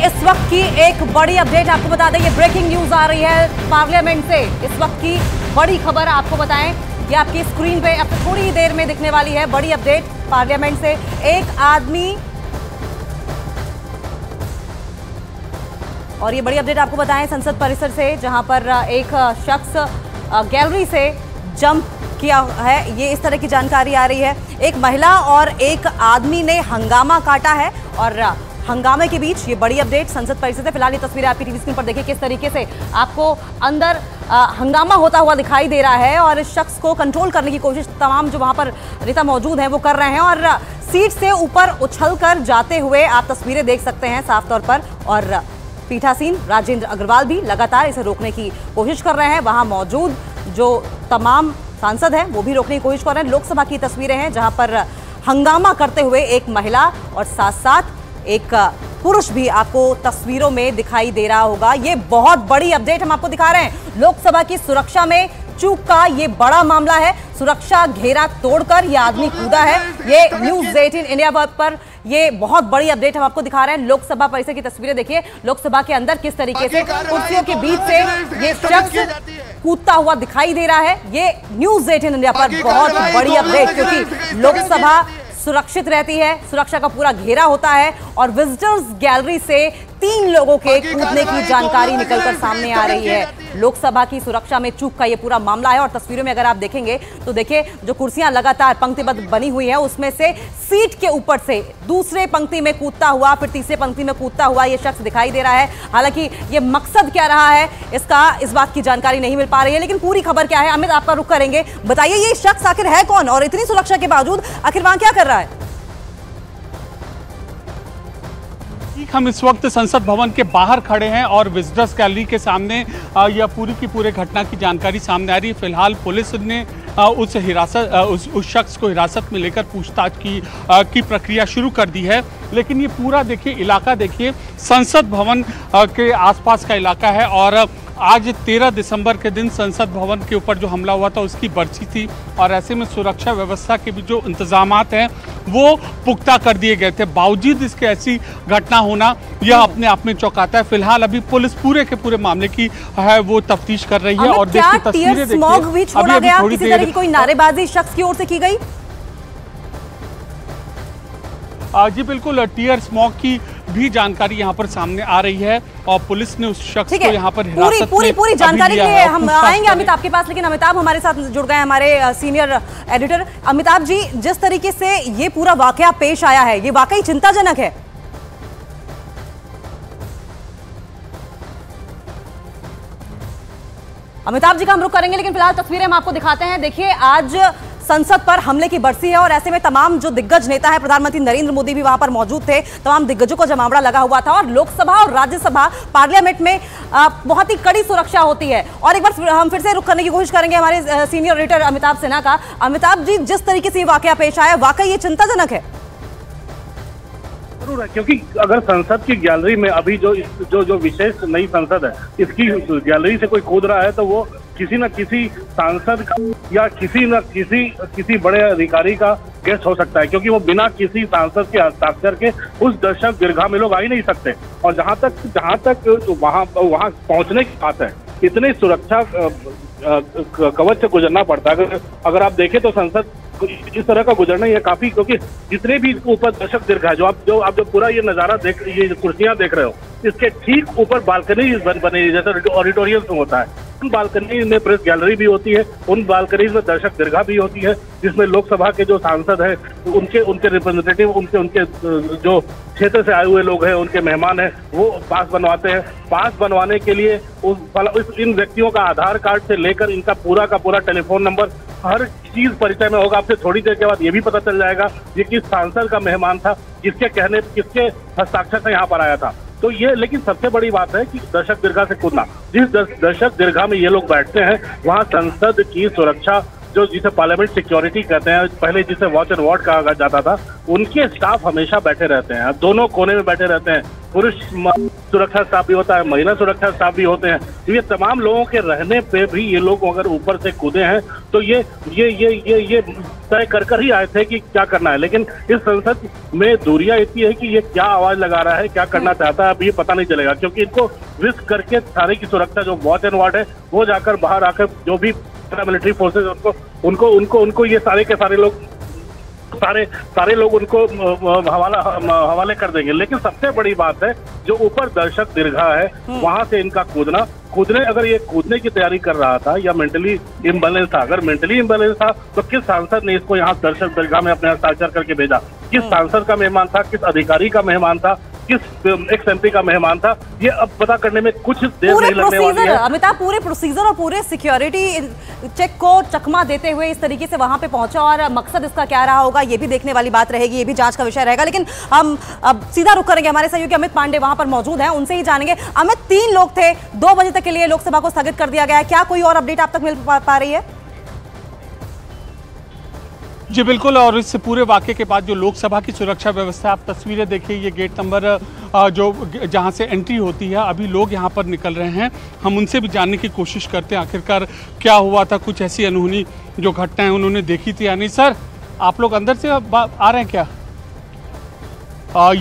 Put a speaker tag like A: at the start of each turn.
A: इस वक्त की एक बड़ी अपडेट आपको बता दें, ये ब्रेकिंग न्यूज आ रही है पार्लियामेंट से। इस वक्त की बड़ी खबर आपको बताएं, ये आपकी स्क्रीन पे अब थोड़ी ही देर में दिखने वाली है। बड़ी अपडेट पार्लियामेंट से, एक आदमी, और ये बड़ी अपडेट आपको बताएं संसद परिसर से, जहां पर एक शख्स गैलरी से जंप किया है। ये इस तरह की जानकारी आ रही है। एक महिला और एक आदमी ने हंगामा काटा है और हंगामे के बीच ये बड़ी अपडेट संसद परिसर से। फिलहाल ये तस्वीरें आपकी टीवी स्क्रीन पर देखिए, किस तरीके से आपको अंदर हंगामा होता हुआ दिखाई दे रहा है और इस शख्स को कंट्रोल करने की कोशिश तमाम जो वहां पर नेता मौजूद हैं वो कर रहे हैं और सीट से ऊपर उछलकर जाते हुए आप तस्वीरें देख सकते हैं साफ तौर पर। और पीठासीन राजेंद्र अग्रवाल भी लगातार इसे रोकने की कोशिश कर रहे हैं। वहां मौजूद जो तमाम सांसद हैं वो भी रोकने की कोशिश कर रहे हैं। लोकसभा की तस्वीरें हैं जहां पर हंगामा करते हुए एक महिला और साथ साथ एक पुरुष भी आपको तस्वीरों में दिखाई दे रहा होगा। ये बहुत बड़ी अपडेट हम आपको दिखा रहे हैं। लोकसभा की सुरक्षा में चूक का ये बड़ा मामला है। सुरक्षा घेरा तोड़कर ये आदमी कूदा है। ये न्यूज़ 18 इंडिया पर ये बहुत बड़ी अपडेट हम आपको दिखा रहे हैं। लोकसभा परिसर की तस्वीरें देखिए, लोकसभा के अंदर किस तरीके से कुर्सियों के बीच से ये शख्स कूदता हुआ दिखाई दे रहा है। ये न्यूज़ 18 इंडिया पर बहुत बड़ी अपडेट, क्योंकि लोकसभा सुरक्षित रहती है, सुरक्षा का पूरा घेरा होता है और विजिटर्स गैलरी से 3 लोगों के कूदने की जानकारी निकलकर सामने आ रही है। लोकसभा की सुरक्षा में चूक का ये पूरा मामला है और तस्वीरों में अगर आप देखेंगे तो देखिए जो कुर्सियां लगातार पंक्तिबद्ध बनी हुई है उसमें से सीट के ऊपर से दूसरे पंक्ति में कूदता हुआ, फिर तीसरे पंक्ति में कूदता हुआ ये शख्स दिखाई दे रहा है। हालांकि ये मकसद क्या रहा है इसका इस बात की जानकारी नहीं मिल पा रही है, लेकिन पूरी खबर क्या है अमित आपका रुख करेंगे। बताइए ये शख्स आखिर है कौन और इतनी सुरक्षा के बावजूद आखिर वहां क्या कर रहा है?
B: हम इस वक्त संसद भवन के बाहर खड़े हैं और विजिटर्स गैलरी के सामने यह पूरी की पूरी घटना की जानकारी सामने आ रही है। फिलहाल पुलिस ने उस शख्स को हिरासत में लेकर पूछताछ की प्रक्रिया शुरू कर दी है। लेकिन ये पूरा देखिए इलाका, देखिए संसद भवन के आसपास का इलाका है और आज 13 दिसंबर के दिन संसद भवन के ऊपर जो हमला हुआ था उसकी बरसी थी और ऐसे में सुरक्षा व्यवस्था के भी जो इंतजामात हैं वो पुख्ता कर दिए गए थे। बावजूद इसके ऐसी घटना होना यह अपने आप में चौंकाता है। फिलहाल अभी पुलिस पूरे के पूरे मामले की है वो तफ्तीश कर रही है। और देखिए तस्वीरें देखिए,
A: किसी तरह की कोई नारेबाजी शख्स की ओर से की गई?
B: जी बिल्कुल, टीयर स्मॉग की भी जानकारी यहाँ पर सामने आ रही है और पुलिस ने उस शख्स को यहाँ पर
A: पूरी जानकारी के लिए हम आएंगे अमित आपके पास, लेकिन अमिताभ हमारे साथ जुड़ गए, हमारे सीनियर एडिटर। अमिताभ जी, जिस तरीके से ये पूरा वाकया पेश आया है ये वाकई चिंताजनक है। अमिताभ जी का हम रुख करेंगे, लेकिन फिलहाल तस्वीरें हम आपको दिखाते हैं। देखिए आज संसद पर हमले की बरसी है और ऐसे में तमाम जो दिग्गज नेता है, प्रधानमंत्री नरेंद्र मोदी भी वहां पर मौजूद थे, तमाम दिग्गजों को जमावड़ा लगा हुआ था और लोकसभा और राज्यसभा पार्लियामेंट में बहुत ही कड़ी सुरक्षा होती है। और एक बार हम फिर से रुख करने की कोशिश करेंगे हमारे सीनियर एडिटर अमिताभ सिन्हा का। अमिताभ जी, जिस तरीके से वाकया पेश आया वाकई ये चिंताजनक है।
C: जरूर है, क्योंकि अगर संसद की गैलरी में अभी जो विशेष नई संसद है इसकी गैलरी से कोई कूद रहा है तो वो किसी न किसी सांसद का या किसी बड़े अधिकारी का गेस्ट हो सकता है, क्योंकि वो बिना किसी सांसद के हस्ताक्षर के उस दर्शक दीर्घा में लोग आ ही नहीं सकते। और जहां तक वहां पहुंचने की बात है, इतनी सुरक्षा कवच से गुजरना पड़ता है। अगर आप देखें तो संसद इस तरह का गुजरना ये काफी, क्योंकि जितने भी ऊपर दर्शक दीर्घा है, जो आप पूरा ये नजारा ये कुर्सियां देख रहे हो, इसके ठीक ऊपर बालकनी बनी जैसे ऑडिटोरियम में होता है। उन बालकनी में प्रेस गैलरी भी होती है, उन बालकनीज में दर्शक दीर्घा भी होती है, जिसमें लोकसभा के जो सांसद हैं उनके रिप्रेजेंटेटिव, उनके जो क्षेत्र से आए हुए लोग हैं, उनके मेहमान हैं, वो पास बनवाते हैं। पास बनवाने के लिए इन व्यक्तियों का आधार कार्ड से लेकर इनका पूरा का पूरा टेलीफोन नंबर, हर चीज परिचय में होगा। आपसे थोड़ी देर के बाद ये भी पता चल जाएगा ये किस सांसद का मेहमान था, किसके हस्ताक्षर से यहाँ पर आया था। तो ये, लेकिन सबसे बड़ी बात है कि दर्शक दीर्घा से कूदना, जिस दर्शक दीर्घा में ये लोग बैठते हैं वहाँ संसद की सुरक्षा, जिसे पार्लियामेंट सिक्योरिटी कहते हैं, पहले जिसे वॉच एंड वार्ड कहा जाता था, उनके स्टाफ हमेशा बैठे रहते हैं, दोनों कोने में बैठे रहते हैं। पुरुष सुरक्षा स्टाफ भी होता है, महिला सुरक्षा स्टाफ भी होते हैं। तो ये तमाम लोगों के रहने पे भी ये लोग अगर ऊपर से कूदे हैं तो ये तय कर ही आए थे कि क्या करना है। लेकिन इस संसद में दूरियां इतनी है कि ये क्या आवाज लगा रहा है, क्या करना चाहता है, अब ये पता नहीं चलेगा, क्योंकि इनको रिस्क करके सारे की सुरक्षा जो वॉच एंड वार्ड है वो जाकर बाहर आकर जो भी पैरामिलिट्री फोर्सेज उनको ये सारे के सारे लोग सारे लोग उनको हवाले कर देंगे। लेकिन सबसे बड़ी बात है जो ऊपर दर्शक दीर्घा है वहां से इनका कूदने अगर ये कूदने की तैयारी कर रहा था या मेंटली इम्बैलेंस था, अगर मेंटली इम्बैलेंस था तो किस सांसद ने इसको यहाँ दर्शक दीर्घा में अपने हस्ताक्षर करके भेजा? किस सांसद का मेहमान था, किस अधिकारी का मेहमान था, किस एक्स एमपी का मेहमान था? ये अब पता करने में कुछ देर नहीं लगने वाली है।
A: अमिताभ, पूरे प्रोसीजर और पूरे सिक्योरिटी चेक को चकमा देते हुए इस तरीके से वहां पे पहुंचा और मकसद इसका क्या रहा होगा ये भी देखने वाली बात रहेगी, ये भी जांच का विषय रहेगा। लेकिन हम अब सीधा रुख करेंगे, हमारे सहयोगी अमित पांडे वहां पर मौजूद हैं, उनसे ही जानेंगे। अमित, 3 लोग थे, 2 बजे तक के लिए लोकसभा को स्थगित कर दिया गया है, क्या कोई और अपडेट आप तक मिल पा रही है?
B: जी बिल्कुल, और इस पूरे वाक़े के बाद जो लोकसभा की सुरक्षा व्यवस्था, आप तस्वीरें देखिए, ये गेट नंबर जो जहां से एंट्री होती है, अभी लोग यहां पर निकल रहे हैं। हम उनसे भी जानने की कोशिश करते हैं आखिरकार क्या हुआ था, कुछ ऐसी अनहोनी जो घटनाएं उन्होंने देखी थी या नहीं। सर, आप लोग अंदर से आ रहे हैं क्या? ये